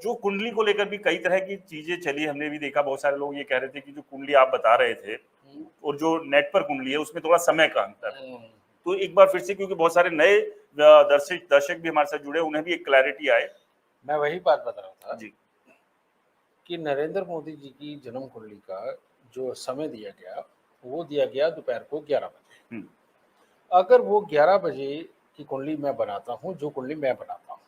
जो कुंडली को लेकर भी कई तरह की चीजें चली, हमने भी देखा, बहुत सारे लोग ये कह रहे थे कि जो कुंडली आप बता रहे थे और जो नेट पर कुंडली है उसमें थोड़ा समय का अंतर है। तो एक बार फिर से, क्योंकि बहुत सारे नए दर्शक भी हमारे साथ जुड़े, उन्हें भी एक क्लैरिटी आए। मैं वही बात बता रहा था जी कि नरेंद्र मोदी जी की जन्म कुंडली का जो समय दिया गया वो दिया गया दोपहर को 11 बजे। अगर वो 11 बजे की कुंडली मैं बनाता हूँ, जो कुंडली मैं बनाता हूँ,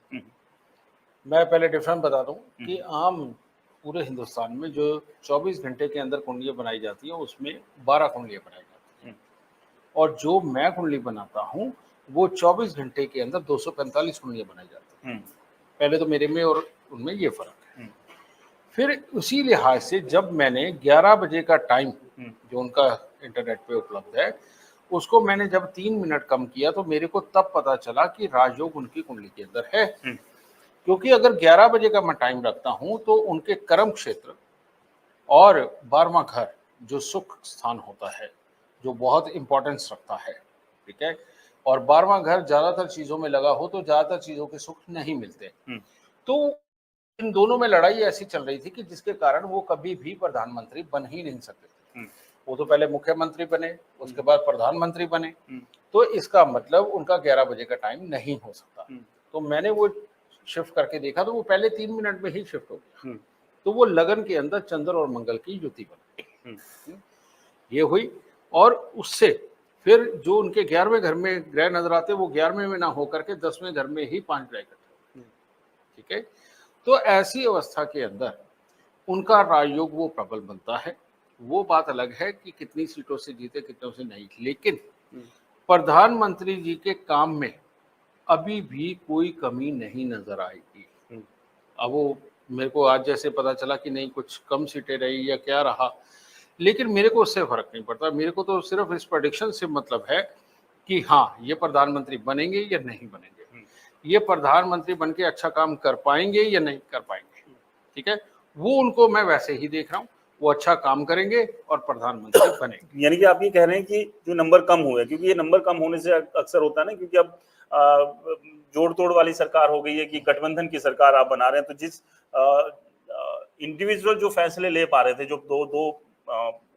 मैं पहले डिफरेंस बता दूं कि आम पूरे हिंदुस्तान में जो 24 घंटे के अंदर कुंडलियाँ बनाई जाती हैं उसमें 12 कुंडलियाँ बनाई जाती हैं, और जो मैं कुंडली बनाता हूँ वो 24 घंटे के अंदर 245 कुंडलियाँ बनाई जाती हैं। पहले तो मेरे में और उनमें ये फर्क है। फिर उसी लिहाज से जब मैंने 11 बजे का टाइम जो उनका इंटरनेट पे उपलब्ध है उसको मैंने जब 3 मिनट कम किया तो मेरे को तब पता चला कि राजयोग उनकी कुंडली के अंदर है। क्योंकि अगर 11 बजे का मैं टाइम रखता हूं तो उनके कर्म क्षेत्र और 12वां घर जो सुख स्थान होता है, जो बहुत इंपॉर्टेंस रखता है, ठीक है, और 12वां घर ज्यादातर चीजों में लगा हो तो ज्यादातर चीजों के सुख नहीं मिलते। तो इन दोनों में लड़ाई ऐसी चल रही थी कि जिसके कारण वो कभी भी प्रधानमंत्री बन ही नहीं सकते थे। वो तो पहले मुख्यमंत्री बने, उसके बाद प्रधानमंत्री बने, तो इसका मतलब उनका 11 बजे का टाइम नहीं हो सकता। तो मैंने वो शिफ्ट करके देखा तो वो पहले 3 मिनट में ही शिफ्ट हो गया। तो वो लगन के अंदर चंद्र और मंगल की युति बनी, ये हुई। और उससे फिर जो उनके 11वें घर में ग्रह नजर आते वो 11वें में ना होकर के 10वें घर में ही 5 ग्रह इकट्ठे, ठीक है। तो ऐसी अवस्था के अंदर उनका राजयोग वो प्रबल बनता है। वो बात अलग है कि कितनी सीटों से जीते कितनों से नहीं, लेकिन प्रधानमंत्री जी के काम में अभी भी कोई कमी नहीं नजर आएगी। अब वो मेरे को आज जैसे पता चला कि नहीं कुछ कम सीटें रही या क्या रहा, लेकिन मेरे को उससे फर्क नहीं पड़ता। मेरे को तो सिर्फ इस प्रेडिक्शन से मतलब है कि हाँ ये प्रधानमंत्री बनेंगे या नहीं बनेंगे, ये प्रधानमंत्री बन के अच्छा काम कर पाएंगे या नहीं कर पाएंगे, ठीक है। वो उनको मैं वैसे ही देख रहा हूँ, वो अच्छा काम करेंगे और प्रधानमंत्री बनेंगे। यानी कि आप ये कह रहे हैं कि जो नंबर कम हुए, क्योंकि ये नंबर कम होने से अक्सर होता है ना, क्योंकि अब जोड़ तोड़ वाली सरकार हो गई है कि गठबंधन की सरकार आप बना रहे हैं, तो जिस इंडिविजुअल जो फैसले ले पा रहे थे जो दो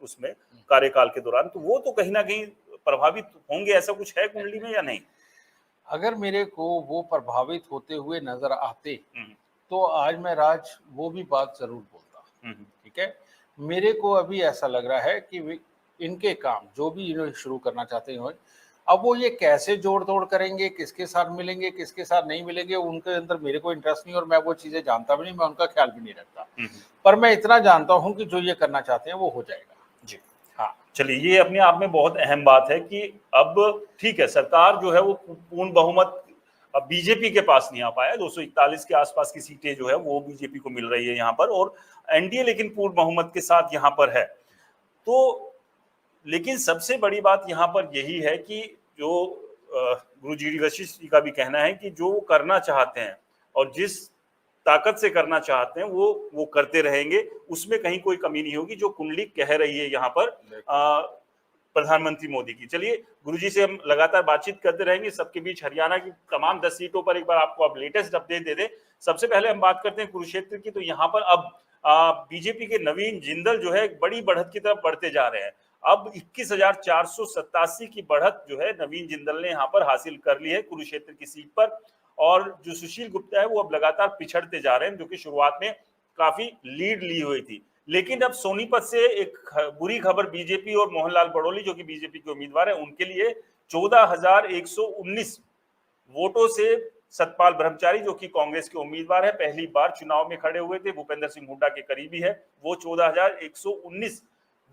उसमें कार्यकाल के दौरान, तो वो तो कहीं ना कहीं प्रभावित होंगे। ऐसा कुछ है कुंडली में या नहीं? अगर मेरे को वो प्रभावित होते हुए नजर आते तो आज मैं राज वो भी बात जरूर बोलता, ठीक है। मेरे को अभी ऐसा लग रहा है कि इनके काम जो भी इन्होंने शुरू करना चाहते हैं, अब वो ये कैसे जोड़ तोड़ करेंगे, किसके साथ मिलेंगे किसके साथ नहीं मिलेंगे, उनके अंदर मेरे को इंटरेस्ट नहीं और मैं वो चीजें जानता भी नहीं, मैं उनका ख्याल भी नहीं रखता। पर मैं इतना जानता हूं कि जो ये करना चाहते हैं वो हो जाएगा। जी हाँ, चलिए, ये अपने आप में बहुत अहम बात है कि अब ठीक है, सरकार जो है वो पूर्ण बहुमत अब बीजेपी के पास नहीं आ पाया। 241 के आसपास की सीटें जो है वो बीजेपी को मिल रही है यहाँ पर, और एनडीए लेकिन पूर्ण बहुमत के साथ यहाँ पर है। तो लेकिन सबसे बड़ी बात यहाँ पर यही है कि जो गुरु जी वशिष्ठ जी का भी कहना है कि जो करना चाहते हैं और जिस ताकत से करना चाहते हैं वो करते रहेंगे, उसमें कहीं कोई कमी नहीं होगी, जो कुंडली कह रही है यहाँ पर प्रधानमंत्री मोदी की। चलिए, गुरुजी से हम लगातार बातचीत करते रहेंगे। सबके बीच हरियाणा की तमाम 10 सीटों पर एक बार आपको अब लेटेस्ट अपडेट दे दे। सबसे पहले हम बात करते हैं कुरुक्षेत्र की। तो यहाँ पर अब बीजेपी के नवीन जिंदल जो है एक बड़ी बढ़त की तरफ बढ़ते जा रहे हैं। अब 21,487 की बढ़त जो है नवीन जिंदल ने यहाँ पर हासिल कर ली है कुरुक्षेत्र की सीट पर। और जो सुशील गुप्ता है वो अब लगातार पिछड़ते जा रहे हैं, जो कि शुरुआत में काफी लीड ली हुई थी। लेकिन अब सोनीपत से एक बुरी खबर बीजेपी और मोहनलाल बड़ोली जो कि बीजेपी के उम्मीदवार हैं उनके लिए, 14,119 वोटों से सतपाल ब्रह्मचारी जो कि कांग्रेस के उम्मीदवार है, पहली बार चुनाव में खड़े हुए थे, भूपेंद्र सिंह हुड्डा के करीबी है, वो 14,119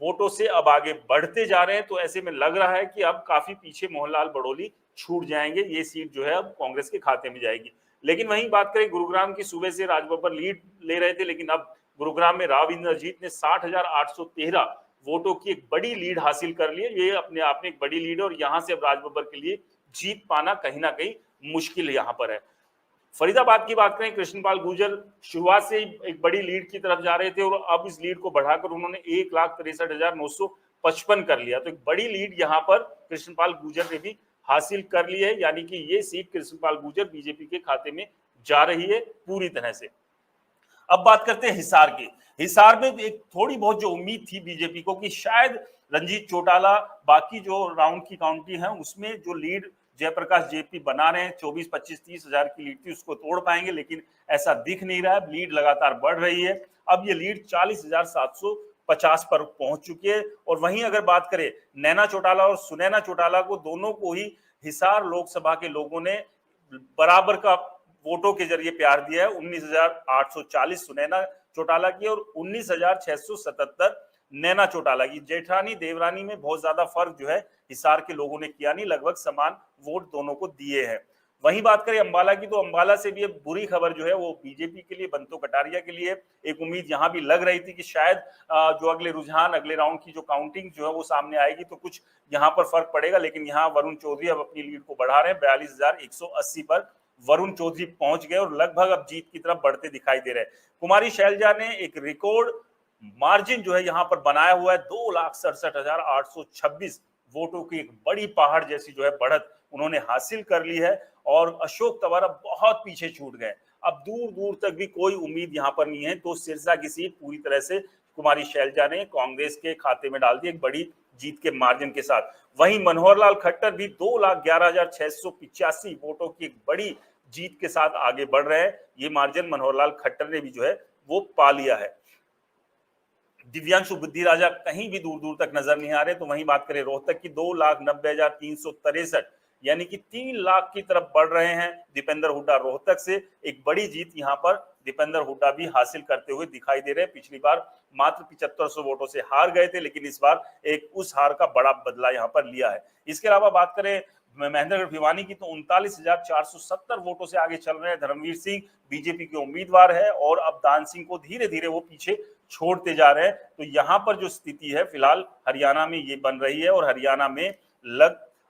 वोटों से अब आगे बढ़ते जा रहे हैं। तो ऐसे में लग रहा है कि अब काफी पीछे मोहनलाल बड़ोली छूट जाएंगे, ये सीट जो है अब कांग्रेस के खाते में जाएगी। लेकिन वहीं बात करें गुरुग्राम की, सुबह से राजबब्बर लीड ले रहे थे, लेकिन अब गुरुग्राम में राव इंद्रजीत ने 60,813 वोटों की एक बड़ी लीड हासिल कर ली है। ये अपने आप में एक बड़ी लीड है और यहां से अब राजबब्बर के लिए जीत पाना कहीं ना कहीं मुश्किल यहां पर है। फरीदाबाद की बात करें, कृष्णपाल गुर्जर शुरुआत से ही एक बड़ी लीड की तरफ जा रहे थे और अब इस लीड को बढ़ाकर उन्होंने 1,63,955 कर लिया। तो एक बड़ी लीड यहां पर कृष्णपाल गुर्जर ने भी हासिल कर ली है, यानी कि ये सीट कृष्णपाल गुर्जर बीजेपी के खाते में जा रही है पूरी तरह से। अब बात करते हैं हिसार की। हिसार में एक थोड़ी बहुत जो उम्मीद थी बीजेपी को कि शायद रंजीत चौटाला बाकी जो राउंड की काउंटी है उसमें जो लीड जयप्रकाश जेपी बना रहे हैं 24, 25, 30 हजार की लीड थी उसको तोड़ पाएंगे, लेकिन ऐसा दिख नहीं रहा है। लीड लगातार बढ़ रही है, अब ये लीड 40,750 पर पहुंच चुकी है। और वहीं अगर बात करें नैना चौटाला और सुनैना चौटाला को, दोनों को ही हिसार लोकसभा के लोगों ने बराबर का वोटों के जरिए प्यार दिया है। 19,840 सुनैना चौटाला की और 19,677 नैना चौटाला की। जेठानी देवरानी में बहुत ज्यादा फर्क जो है हिसार के लोगों ने किया नहीं, लगभग समान वोट दोनों को दिए हैं। वहीं बात करें अंबाला की, तो अंबाला से भी एक बुरी खबर जो है वो बीजेपी के लिए, बंतो कटारिया के लिए एक उम्मीद यहां भी लग रही थी कि शायद जो अगले रुझान, अगले राउंड की जो काउंटिंग जो है वो सामने आएगी तो कुछ यहां पर फर्क पड़ेगा। लेकिन यहाँ वरुण चौधरी अब अपनी लीड को बढ़ा रहे हैं, 42,180 पर वरुण चौधरी पहुंच गए और लगभग अब जीत की तरफ बढ़ते दिखाई दे रहे हैं। कुमारी शैलजा ने एक रिकॉर्ड मार्जिन जो है यहां पर बनाया हुआ है, 2,67,826 वोटों की एक बड़ी पहाड़ जैसी जो है बढ़त उन्होंने हासिल कर ली है। और अशोक तंवर अब बहुत पीछे छूट गए, अब दूर दूर तक भी कोई उम्मीद यहां पर नहीं है। तो सिरसा की सीट पूरी तरह से कुमारी शैलजा ने कांग्रेस के खाते में डाल दी एक बड़ी जीत के मार्जिन के साथ। वहीं मनोहर लाल खट्टर भी 2,11,685 वोटों की एक बड़ी जीत के साथ आगे बढ़ रहे हैं। ये मार्जिन मनोहर लाल खट्टर ने भी जो है वो पा लिया है। दिव्यांशु बुद्धि राजा कहीं भी दूर दूर तक नजर नहीं आ रहे। तो वहीं बात करें रोहतक की, 2,90,363 यानी कि 3 लाख की तरफ बढ़ रहे हैं दीपेंद्र हुड्डा रोहतक से। एक बड़ी जीत यहां पर दीपेंद्र हुड्डा भी हासिल करते हुए दिखाई दे रहे हैं। पिछली बार मात्र 7500 वोटों से हार गए थे, लेकिन इस बार एक उस हार का बड़ा बदला यहां पर लिया है। इसके अलावा बात करें महेंद्रगढ़ भिवानी की, तो 39,470 वोटों से आगे चल रहे हैं धर्मवीर सिंह, बीजेपी के उम्मीदवार है। और अब दान सिंह को धीरे धीरे वो पीछे छोड़ते जा रहे हैं। तो यहाँ पर जो स्थिति है फिलहाल हरियाणा में ये बन रही है और हरियाणा में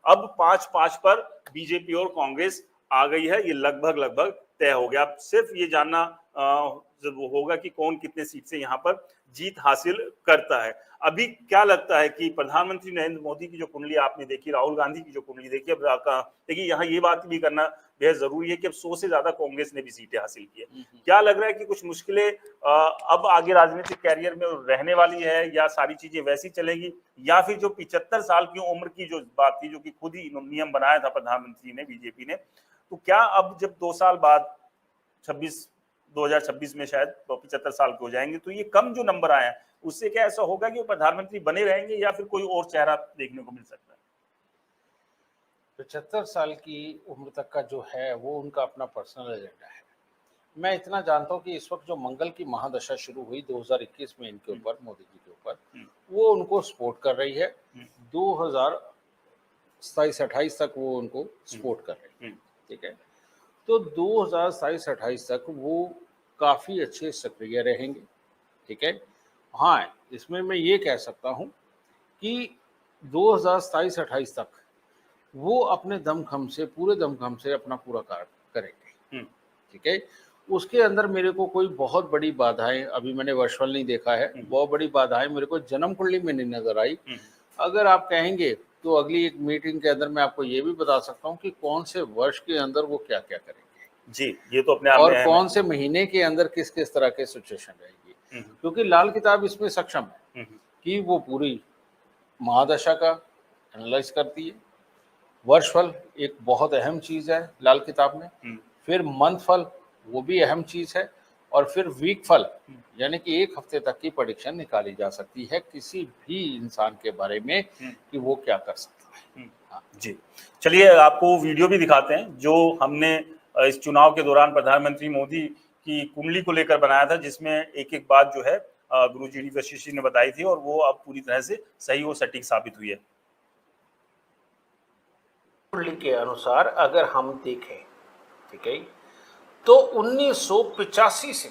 अब 5-5 पर बीजेपी और कांग्रेस आ गई है। ये लगभग तय हो गया। अब सिर्फ ये जानना होगा कि कौन कितने सीट से यहाँ पर जीत हासिल करता है। अभी क्या लगता है कि प्रधानमंत्री नरेंद्र मोदी की जो कुंडली आपने देखी, राहुल गांधी की जो कुंडली देखी, अब देखिए यहाँ ये बात भी करना बेहद जरूरी है कि अब 100 से ज्यादा कांग्रेस ने भी सीटें हासिल की है। क्या लग रहा है कि कुछ मुश्किलें अब आगे राजनीतिक कैरियर में रहने वाली है, या सारी चीजें वैसी चलेगी, या फिर जो 75 साल की उम्र की जो बात थी, जो कि खुद ही नियम बनाया था प्रधानमंत्री ने, बीजेपी ने, तो क्या अब जब 2 साल बाद 2026 में शायद 75 साल के हो जाएंगे, तो ये कम जो नंबर आए हैं उससे क्या ऐसा होगा कि वो प्रधानमंत्री बने रहेंगे या फिर कोई और चेहरा देखने को मिल सकता है? 75 साल की उम्र तक का जो है वो उनका अपना पर्सनल एजेंडा है। मैं इतना जानता हूँ कि इस वक्त जो मंगल की महादशा शुरू हुई 2021 में इनके ऊपर, मोदी जी के ऊपर, वो उनको सपोर्ट कर रही है। 2027-28 तक वो उनको सपोर्ट कर रही है, ठीक है। तो 2027-28 तक वो काफ़ी अच्छे सक्रिय रहेंगे, ठीक है। हाँ, इसमें मैं ये कह सकता हूँ कि 2027-28 तक वो अपने दमखम से, पूरे दमखम से अपना पूरा कार्य करेंगे, ठीक है। उसके अंदर मेरे को कोई बहुत बड़ी बाधाएं, अभी मैंने वर्षफल नहीं देखा है, बहुत बड़ी बाधाएं मेरे को जन्म कुंडली में नहीं नजर आई। अगर आप कहेंगे तो अगली एक मीटिंग के अंदर मैं आपको ये भी बता सकता हूँ कि कौन से वर्ष के अंदर वो क्या क्या करेंगे जी, ये तो अपने आप और में कौन से महीने के अंदर किस किस तरह के सिचुएशन रहेगी, क्योंकि लाल किताब इसमें सक्षम है कि वो पूरी महादशा का एनालाइज करती है। वर्षफल एक बहुत अहम चीज है लाल किताब में, फिर मंथ फल वो भी अहम चीज है, और फिर वीक फल यानी कि 1 हफ्ते तक की प्रेडिक्शन निकाली जा सकती है किसी भी इंसान के बारे में कि वो क्या कर सकता है। हाँ जी, चलिए आपको वीडियो भी दिखाते हैं जो हमने इस चुनाव के दौरान प्रधानमंत्री मोदी की कुंडली को लेकर बनाया था, जिसमें एक एक बात जो है गुरुजी वशिष्ठ जी ने बताई थी और वो अब पूरी तरह से सही और सटीक साबित हुई है। कुंडली के अनुसार अगर हम देखें, ठीक है, तो 1985 से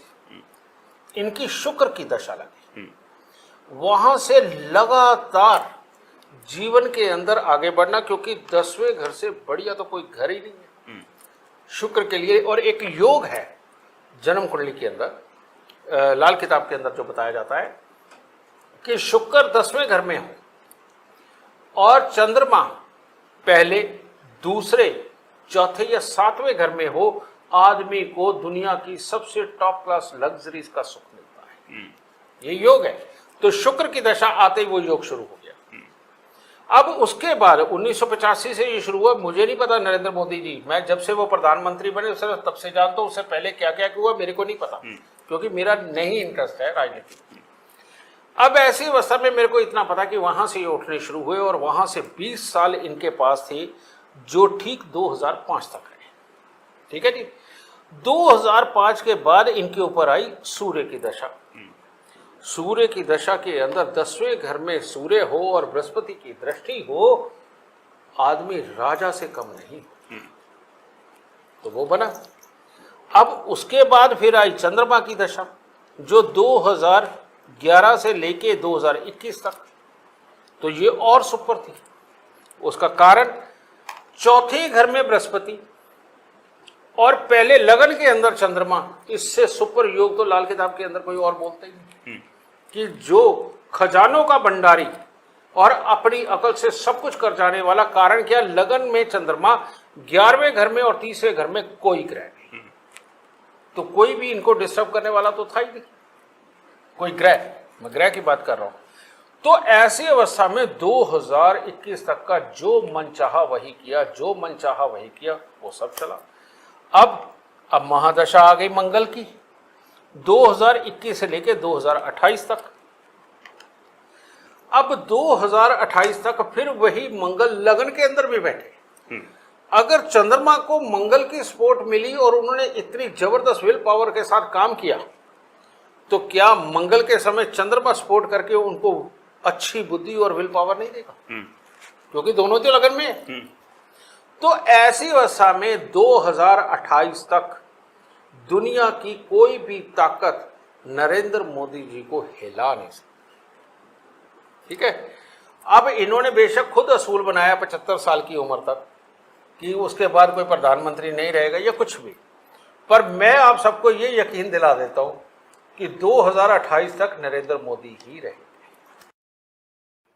इनकी शुक्र की दशा लगी, वहां से लगातार जीवन के अंदर आगे बढ़ना, क्योंकि 10वें घर से बढ़िया तो कोई घर ही नहीं है शुक्र के लिए। और एक योग है जन्म कुंडली के अंदर, लाल किताब के अंदर जो बताया जाता है कि शुक्र 10वें घर में हो और चंद्रमा पहले, दूसरे, चौथे या 7वें घर में हो, आदमी को दुनिया की सबसे टॉप क्लास लग्जरीज का सुख मिलता है। ये योग है। तो शुक्र की दशा आते ही वो योग शुरू हो गया। अब उसके बाद 1985 से ये शुरू हुआ। मुझे नहीं पता नरेंद्र मोदी जी, मैं जब से वो प्रधानमंत्री बने उससे तब से जानता हूं, उससे पहले क्या क्या हुआ मेरे को नहीं पता, क्योंकि मेरा नहीं इंटरेस्ट है राजनीति। अब ऐसी अवस्था में मेरे को इतना पता कि वहां से ये उठने शुरू हुए और वहां से 20 साल इनके पास थे, जो ठीक 2005 तक रहे। ठीक है जी। 2005 के बाद इनके ऊपर आई सूर्य की दशा। सूर्य की दशा के अंदर 10वें घर में सूर्य हो और बृहस्पति की दृष्टि हो, आदमी राजा से कम नहीं, तो वो बना। अब उसके बाद फिर आई चंद्रमा की दशा, जो 2011 से लेके 2021 तक, तो ये और सुपर थी। उसका कारण चौथे घर में बृहस्पति और पहले लगन के अंदर चंद्रमा, इससे सुपर योग तो लाल किताब के अंदर कोई और बोलते ही नहीं, कि जो खजानों का भंडारी और अपनी अकल से सब कुछ कर जाने वाला। कारण क्या? लगन में चंद्रमा, 11वें घर में और 30वें घर में कोई ग्रह नहीं, तो कोई भी इनको डिस्टर्ब करने वाला तो था ही नहीं कोई ग्रह। मैं ग्रह की बात कर रहा हूं। तो ऐसी अवस्था में 2021 तक का जो मन चाहा वही किया, जो मन चाहा वही किया, वो सब चला। अब महादशा आ गई मंगल की 2021 से लेके 2028 तक। अब 2028 तक फिर वही मंगल लगन के अंदर भी बैठे। अगर चंद्रमा को मंगल की सपोर्ट मिली और उन्होंने इतनी जबरदस्त विल पावर के साथ काम किया, तो क्या मंगल के समय चंद्रमा सपोर्ट करके उनको अच्छी बुद्धि और विल पावर नहीं देगा? क्योंकि दोनों तो लगन में है। तो ऐसी अवस्था में 2028 तक दुनिया की कोई भी ताकत नरेंद्र मोदी जी को हिला नहीं सकती। ठीक है। अब इन्होंने बेशक खुद असूल बनाया 75 साल की उम्र तक कि उसके बाद कोई प्रधानमंत्री नहीं रहेगा या कुछ भी, पर मैं आप सबको ये यकीन दिला देता हूं कि 2028 तक नरेंद्र मोदी ही रहेंगे।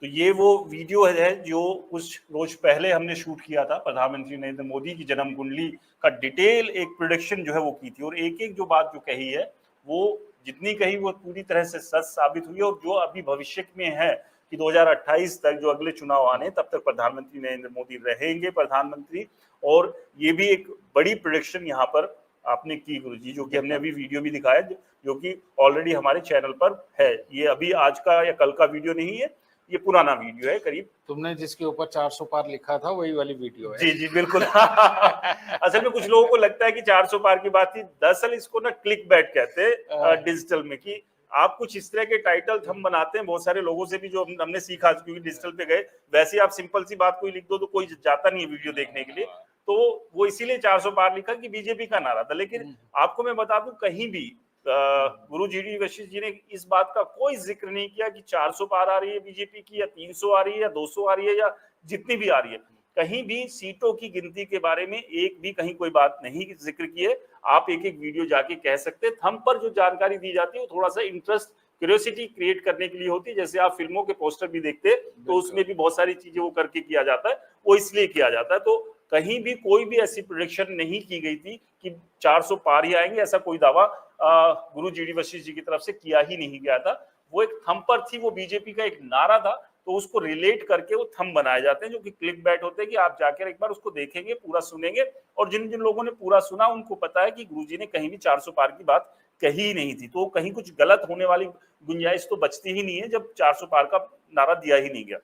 तो ये वो वीडियो है जो कुछ रोज पहले हमने शूट किया था, प्रधानमंत्री नरेंद्र मोदी की जन्म कुंडली का डिटेल एक प्रोडिक्शन जो है वो की थी, और एक एक जो बात जो कही है वो जितनी कही वो पूरी तरह से सच साबित हुई। और जो अभी भविष्य में है कि 2028 तक जो अगले चुनाव आने, तब तक प्रधानमंत्री नरेंद्र मोदी रहेंगे प्रधानमंत्री। और ये भी एक बड़ी प्रोडिक्शन यहाँ पर आपने की गुरुजी, जो कि हमने अभी वीडियो भी दिखाया, जो कि ऑलरेडी हमारे चैनल पर है। ये अभी आज का या कल का वीडियो नहीं है, ये पुराना वीडियो है। करीब तुमने जिसके ऊपर 400 पार लिखा था वही वाली वीडियो है। जी जी बिल्कुल। असल में कुछ लोगों को लगता है कि 400 पार की बात थी, दरअसल इसको ना क्लिक बैट कहते हैं डिजिटल में, कि आप कुछ इस तरह के टाइटल हम बनाते हैं, बहुत सारे लोगों से भी जो हमने सीखा, क्योंकि डिजिटल पे गए, वैसे ही आप सिंपल सी बात कोई लिख दो तो कोई जाता नहीं है वीडियो देखने के लिए, तो वो इसीलिए 400 पार लिखा कि बीजेपी का नारा था। लेकिन आपको मैं बता दूं, कहीं भी गुरु जी वशिष्ठ जी ने इस बात का कोई जिक्र नहीं किया कि 400 पार आ रही है बीजेपी की, या 300 आ रही है, या 200 आ रही है, या जितनी भी आ रही है। कहीं भी सीटों की गिनती के बारे में एक भी कहीं कोई बात नहीं जिक्र की है। आप एक एक वीडियो जाके कह सकते हैं। थंब पर जो जानकारी दी जाती है वो थोड़ा सा इंटरेस्ट, क्यूरियोसिटी क्रिएट करने के लिए होती है। जैसे आप फिल्मों के पोस्टर भी देखते हैं तो उसमें भी बहुत सारी चीजें वो करके किया जाता है, वो इसलिए किया जाता है। तो कहीं भी कोई भी ऐसी प्रोडिक्शन नहीं की गई थी कि 400 पार ही आएंगे, ऐसा कोई दावा गुरु जी वशिष्ठ जी की तरफ से किया ही नहीं गया था। वो एक थंब पर थी, वो बीजेपी का एक नारा था, तो उसको रिलेट करके वो थंब बनाए जाते हैं, जो कि क्लिक बैट होते हैं कि आप जाकर एक बार उसको देखेंगे, पूरा सुनेंगे। और जिन जिन लोगों ने पूरा सुना उनको पता है कि गुरुजी ने कहीं भी 400 पार की बात कही ही नहीं थी। तो कहीं कुछ गलत होने वाली गुंजाइश तो बचती ही नहीं है जब 400 पार का नारा दिया ही नहीं गया।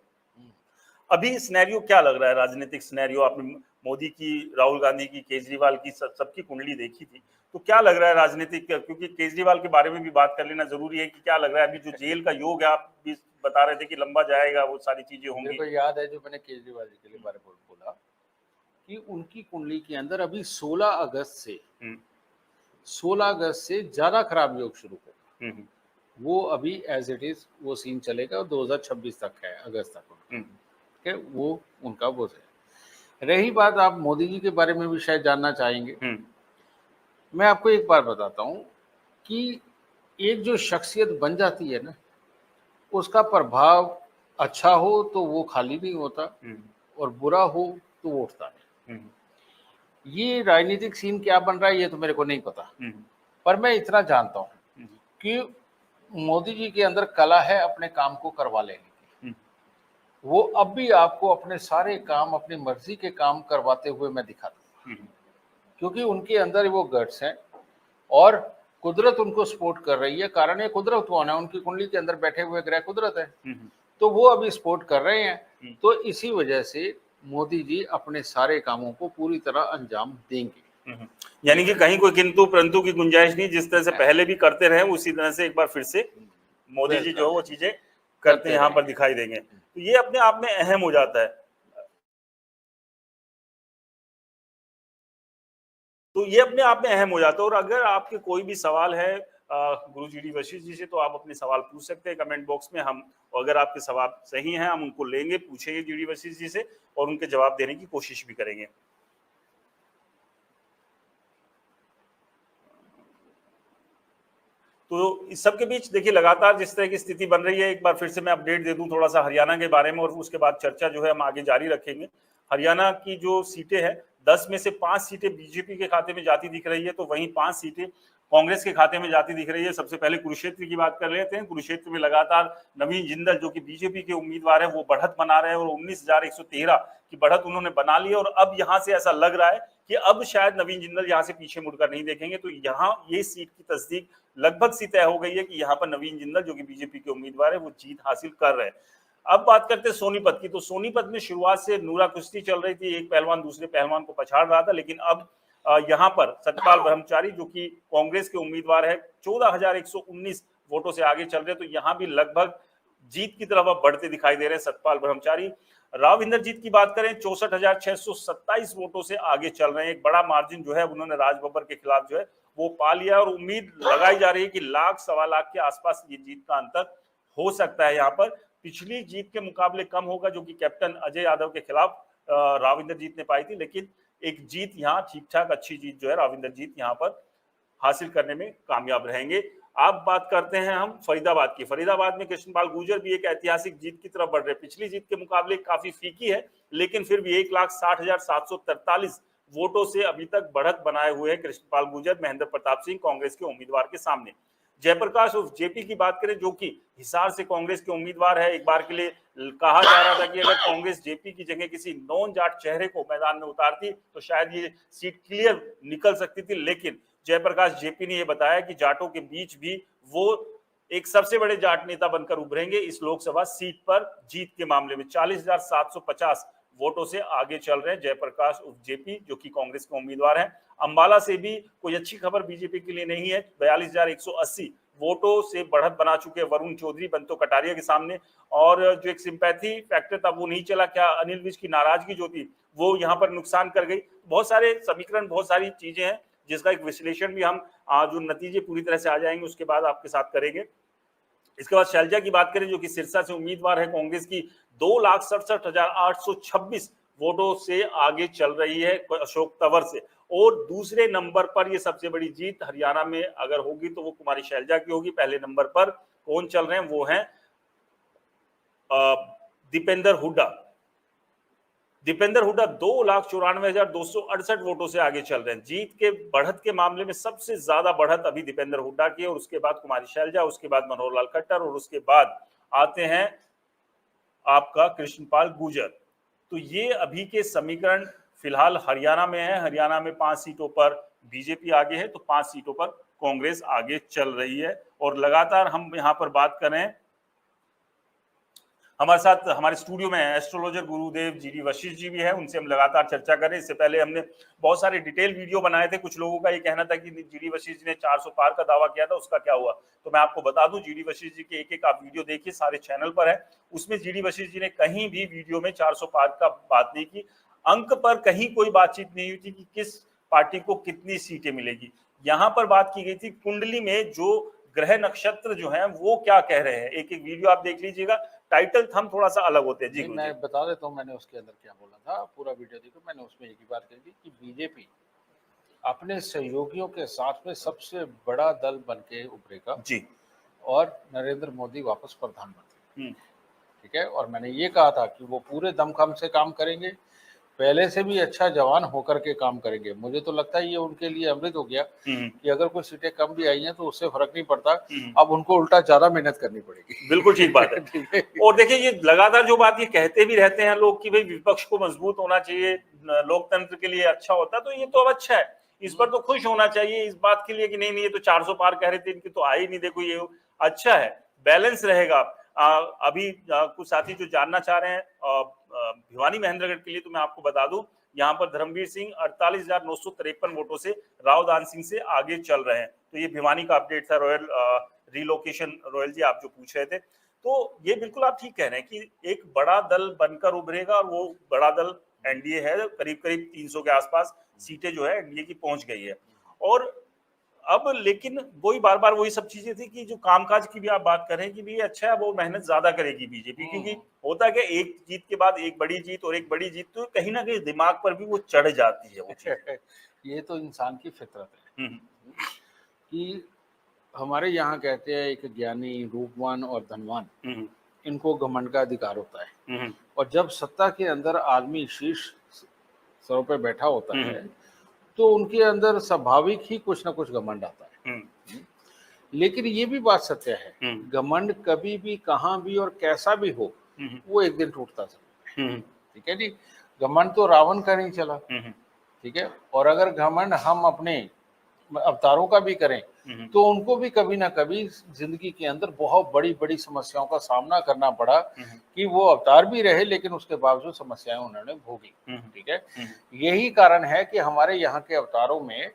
अभी सिनेरियो क्या लग रहा है, राजनीतिक सिनेरियो? आपने मोदी की, राहुल गांधी की, केजरीवाल की, सबकी कुंडली देखी थी, तो क्या लग रहा है राजनीतिक? क्योंकि केजरीवाल के बारे में भी बात कर लेना जरूरी है कि क्या लग रहा है अभी जो जेल का योग है, आप भी बता रहे थे कि लंबा जाएगा, वो सारी चीजें होंगी। मेरे को याद है जो मैंने केजरीवाल जी के बारे में बोला कि उनकी कुंडली के अंदर अभी 16 अगस्त से ज्यादा खराब योग शुरू होगा। वो अभी एज इट इज वो सीन चलेगा, 2026 तक है, अगस्त तक के वो उनका वो है। रही बात, आप मोदी जी के बारे में भी शायद जानना चाहेंगे। मैं आपको एक बात बताता हूं कि एक जो शख्सियत बन जाती है ना, उसका प्रभाव अच्छा हो तो वो खाली नहीं होता, और बुरा हो तो वो उठता है। ये राजनीतिक सीन क्या बन रहा है ये तो मेरे को नहीं पता, पर मैं इतना जानता हूँ कि मोदी जी के अंदर कला है अपने काम को करवा लेने की। वो अब भी आपको अपने सारे काम, अपनी मर्जी के काम करवाते हुए मैं दिखाता हूँ, क्योंकि उनके अंदर वो गट्स हैं और कुदरत उनको सपोर्ट कर रही है। कारण ये कुदरत कौन है? उनकी कुंडली के अंदर बैठे हुए ग्रह कुदरत है, तो वो अभी सपोर्ट कर रहे हैं। तो इसी वजह से मोदी जी अपने सारे कामों को पूरी तरह अंजाम देंगे। यानी कि कहीं कोई किंतु परंतु की गुंजाइश नहीं, जिस तरह से पहले भी करते रहे उसी तरह से एक बार फिर से मोदी जी जो है वो चीजें करते यहाँ पर दिखाई देंगे। तो ये अपने आप में अहम हो जाता है। तो ये अपने आप में अहम हो जाता है। और अगर आपके कोई भी सवाल है गुरु जी डी वशिष्ठ जी से, तो आप अपने सवाल पूछ सकते हैं कमेंट बॉक्स में। हम अगर आपके सवाल सही हैं हम उनको लेंगे, पूछेंगे जी डी वशिष्ठ जी से और उनके जवाब देने की कोशिश भी करेंगे। तो इस सब के बीच देखिए लगातार जिस तरह की स्थिति बन रही है, एक बार फिर से मैं अपडेट दे दूं थोड़ा सा हरियाणा के बारे में और उसके बाद चर्चा जो है हम आगे जारी रखेंगे। हरियाणा की जो सीटें हैं 10 में से 5 सीटें बीजेपी के खाते में जाती दिख रही है, तो वहीं 5 सीटें कांग्रेस के खाते में जाती दिख रही है। सबसे पहले कुरुक्षेत्र की बात कर लेते हैं। कुरुक्षेत्र में लगातार नवीन जिंदल जो कि बीजेपी के उम्मीदवार है वो बढ़त बना रहे हैं और 19,113 की बढ़त उन्होंने बना ली है। और अब यहाँ से ऐसा लग रहा है कि अब शायद नवीन जिंदल यहाँ से पीछे मुड़कर नहीं देखेंगे। तो यहाँ ये सीट की तस्दीक लगभग सी तय हो गई है कि यहाँ पर नवीन जिंदल जो कि बीजेपी के उम्मीदवार है वो जीत हासिल कर रहे हैं। अब बात करते हैं सोनीपत की। तो सोनीपत में शुरुआत से नूरा कुश्ती चल रही थी, एक पहलवान दूसरे पहलवान को पछाड़ रहा था, लेकिन अब यहाँ पर सतपाल ब्रह्मचारी जो कि कांग्रेस के उम्मीदवार है 14,119 वोटों से आगे चल रहे, तो यहाँ भी लगभग जीत की तरफ अब बढ़ते दिखाई दे रहे हैं सतपाल ब्रह्मचारी। राव इंद्रजीत की बात करें 64,627 वोटों से आगे चल रहे हैं। एक बड़ा मार्जिन जो है उन्होंने राज बब्बर के खिलाफ जो है वो पा लिया और उम्मीद लगाई जा रही है कि लाख सवा लाख के आसपास ये जीत का अंतर हो सकता है। यहाँ पर पिछली जीत के मुकाबले कम होगा जो कि कैप्टन अजय यादव के खिलाफ राव इंद्रजीत ने पाई थी, लेकिन एक जीत यहाँ ठीक ठाक अच्छी जीत जो है राव इंद्रजीत यहाँ पर हासिल करने में कामयाब रहेंगे। अब बात करते हैं हम फरीदाबाद की। फरीदाबाद में कृष्णपाल गुर्जर भी एक ऐतिहासिक जीत की तरफ बढ़ रहे। पिछली जीत के मुकाबले काफी फीकी है, लेकिन फिर भी 1,60,743 वोटों से अभी तक बढ़त बनाए हुए हैं कृष्णपाल गुर्जर महेंद्र प्रताप सिंह कांग्रेस के उम्मीदवार के सामने। जयप्रकाश उर्फ जेपी की बात करें जो कि हिसार से कांग्रेस के उम्मीदवार है। एक बार के लिए कहा जा रहा था कि अगर कांग्रेस जेपी की जगह किसी नॉन जाट चेहरे को मैदान में उतारती तो शायद ये सीट क्लियर निकल सकती थी, लेकिन जयप्रकाश जेपी ने यह बताया कि जाटों के बीच भी वो एक सबसे बड़े जाट नेता बनकर उभरेंगे इस लोकसभा सीट पर। जीत के मामले में 40,750 वोटों से आगे चल रहे हैं जयप्रकाश उर्फ जेपी जो कि कांग्रेस के उम्मीदवार हैं। अंबाला से भी कोई अच्छी खबर बीजेपी के लिए नहीं है। 42,180 वोटों से बढ़त बना चुके वरुण चौधरी बंतो कटारिया के सामने। और जो एक सिंपैथी फैक्टर था वो नहीं चला, क्या अनिल विज की नाराजगी जो थी वो यहाँ पर नुकसान कर गई। बहुत सारे समीकरण, बहुत सारी चीजें हैं जिसका एक विश्लेषण भी हम जो नतीजे पूरी तरह से आ जाएंगे उसके बाद आपके साथ करेंगे। इसके बाद शैलजा की बात करें जो कि सिरसा से उम्मीदवार है कांग्रेस की, 2,67,826 वोटों से आगे चल रही है अशोक तंवर से। और दूसरे नंबर पर ये सबसे बड़ी जीत हरियाणा में अगर होगी तो वो कुमारी शैलजा की होगी। पहले नंबर पर कौन चल रहे हैं वो हैं दीपेंद्र हुड्डा। दीपेंद्र हुड्डा 2,94,268 वोटों से आगे चल रहे हैं। जीत के बढ़त के मामले में सबसे ज्यादा बढ़त अभी दीपेंद्र हुड्डा की, और उसके बाद कुमारी शैलजा, उसके बाद मनोहर लाल खट्टर और उसके बाद आते हैं आपका कृष्णपाल गुर्जर। तो ये अभी के समीकरण फिलहाल हरियाणा में है। हरियाणा में 5 सीटों पर बीजेपी आगे है तो 5 सीटों पर कांग्रेस आगे चल रही है। और लगातार हम यहाँ पर बात करें, हमारे साथ हमारे स्टूडियो में एस्ट्रोलॉजर गुरुदेव जी डी वशिष्ठ जी भी है, उनसे हम लगातार चर्चा करें। इससे पहले हमने बहुत सारे डिटेल वीडियो बनाए थे। कुछ लोगों का ये कहना था कि जी डी वशिष्ठ जी ने 400 पार का दावा किया था, उसका क्या हुआ? तो मैं आपको बता दूं जी डी वशिष्ठ जी के एक आप वीडियो देखिए, सारे चैनल पर है। उसमें जी डी वशिष्ठ जी ने कहीं भी वीडियो में 400 पार का बात नहीं की। अंक पर कहीं कोई बातचीत नहीं हुई थी कि किस पार्टी को कितनी सीटें मिलेगी। यहाँ पर बात की गई थी कुंडली में जो ग्रह नक्षत्र जो है वो क्या कह रहे हैं। एक एक वीडियो आप देख लीजिएगा, टाइटल थम थोड़ा सा अलग होते हैं। जी मैं बता देता हूँ मैंने उसके अंदर क्या बोला था, पूरा वीडियो देखो। मैंने उसमें एक ही बात कही थी कि बीजेपी अपने सहयोगियों के साथ में सबसे बड़ा दल बन के उभरेगा जी, और नरेंद्र मोदी वापस प्रधानमंत्री। ठीक है, और मैंने ये कहा था कि वो पूरे दमखम से काम करेंगे, पहले से भी अच्छा जवान होकर के काम करेंगे। मुझे तो लगता है ये उनके लिए अमृत हो गया कि अगर कोई सीटें कम भी आई हैं तो उससे फर्क नहीं पड़ता, अब उनको उल्टा ज्यादा मेहनत करनी पड़ेगी। बिल्कुल ठीक बात है। ठीक है। और देखिए ये लगातार जो बात ये कहते भी रहते हैं लोग कि भाई विपक्ष को मजबूत होना चाहिए, लोकतंत्र के लिए अच्छा होता है, तो ये तो अब अच्छा है, इस पर तो खुश होना चाहिए इस बात के लिए कि नहीं नहीं ये तो 400 पार कह रहे थे, इनकी तो आई नहीं, देखो ये अच्छा है, बैलेंस रहेगा। अभी कुछ साथी जो जानना चाह रहे हैं भिवानी महेंद्रगढ़ के लिए, तो मैं आपको बता दूं यहाँ पर धर्मवीर सिंह 48,953 वोटों से राव दान सिंह से आगे चल रहे हैं। तो ये भिवानी का अपडेट था। रॉयल रिलोकेशन रॉयल जी आप जो पूछ रहे थे, तो ये बिल्कुल आप ठीक कह रहे हैं कि एक बड़ा दल बनकर उभरेगा और वो बड़ा दल एनडीए है, करीब करीब 300 के आसपास सीटें जो है एनडीए की पहुंच गई है। और अब लेकिन वही बार बार वही सब चीजें थी कि जो कामकाज की भी आप बात करें कि भी अच्छा है, वो मेहनत ज्यादा करेगी बीजेपी, क्योंकि होता है कि एक जीत के बाद एक बड़ी जीत और एक बड़ी जीत, तो कहीं ना कहीं दिमाग पर भी वो चढ़ जाती है वो चीज। ये तो इंसान की फितरत है कि हमारे यहाँ कहते हैं एक ज्ञानी, रूपवान और धनवान, इनको घमंड का अधिकार होता है, और जब सत्ता के अंदर आदमी शीर्ष स्तरों पे बैठा होता है तो उनके अंदर स्वाभाविक ही कुछ ना कुछ घमंड आता है। लेकिन ये भी बात सत्य है, घमंड कभी भी कहाँ भी और कैसा भी हो वो एक दिन टूटता चला है। ठीक है जी, घमंड तो रावण का नहीं चला, ठीक है, और अगर घमंड हम अपने अवतारों का भी करें तो उनको भी कभी ना कभी जिंदगी के अंदर बहुत बड़ी बड़ी समस्याओं का सामना करना पड़ा कि वो अवतार भी रहे लेकिन उसके बावजूद समस्याएं उन्होंने भोगी। ठीक है, यही कारण है कि हमारे यहाँ के अवतारों में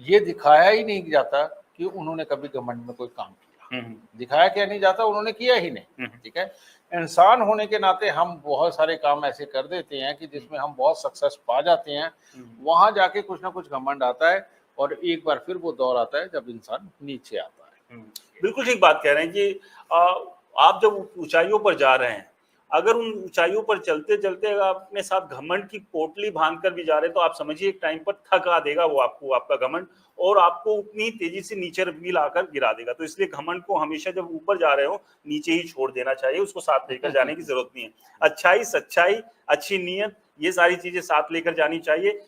ये दिखाया ही नहीं जाता कि उन्होंने कभी घमंड में कोई काम किया, दिखाया क्या नहीं जाता, उन्होंने किया ही नहीं। ठीक है, इंसान होने के नाते हम बहुत सारे काम ऐसे कर देते हैं कि जिसमें हम बहुत सक्सेस पा जाते हैं, वहां जाके कुछ ना कुछ घमंड आता है और एक बार फिर वो दौर आता है जब इंसान नीचे आता है। बिल्कुल ठीक बात कह रहे हैं कि आप जब ऊंचाइयों पर जा रहे हैं, अगर उन ऊंचाइयों पर चलते चलते अगर आप अपने साथ घमंड की पोटली बांध कर भी जा रहे हैं, तो आप समझिए एक टाइम पर थका देगा वो आपको, आपका घमंड, और आपको उतनी तेजी से नीचे भी लाकर गिरा देगा। तो इसलिए घमंड को हमेशा जब ऊपर जा रहे हो नीचे ही छोड़ देना चाहिए, उसको साथ लेकर जाने की जरूरत नहीं है। अच्छाई, सच्चाई, अच्छी नीयत, ये सारी चीजें साथ लेकर जानी चाहिए।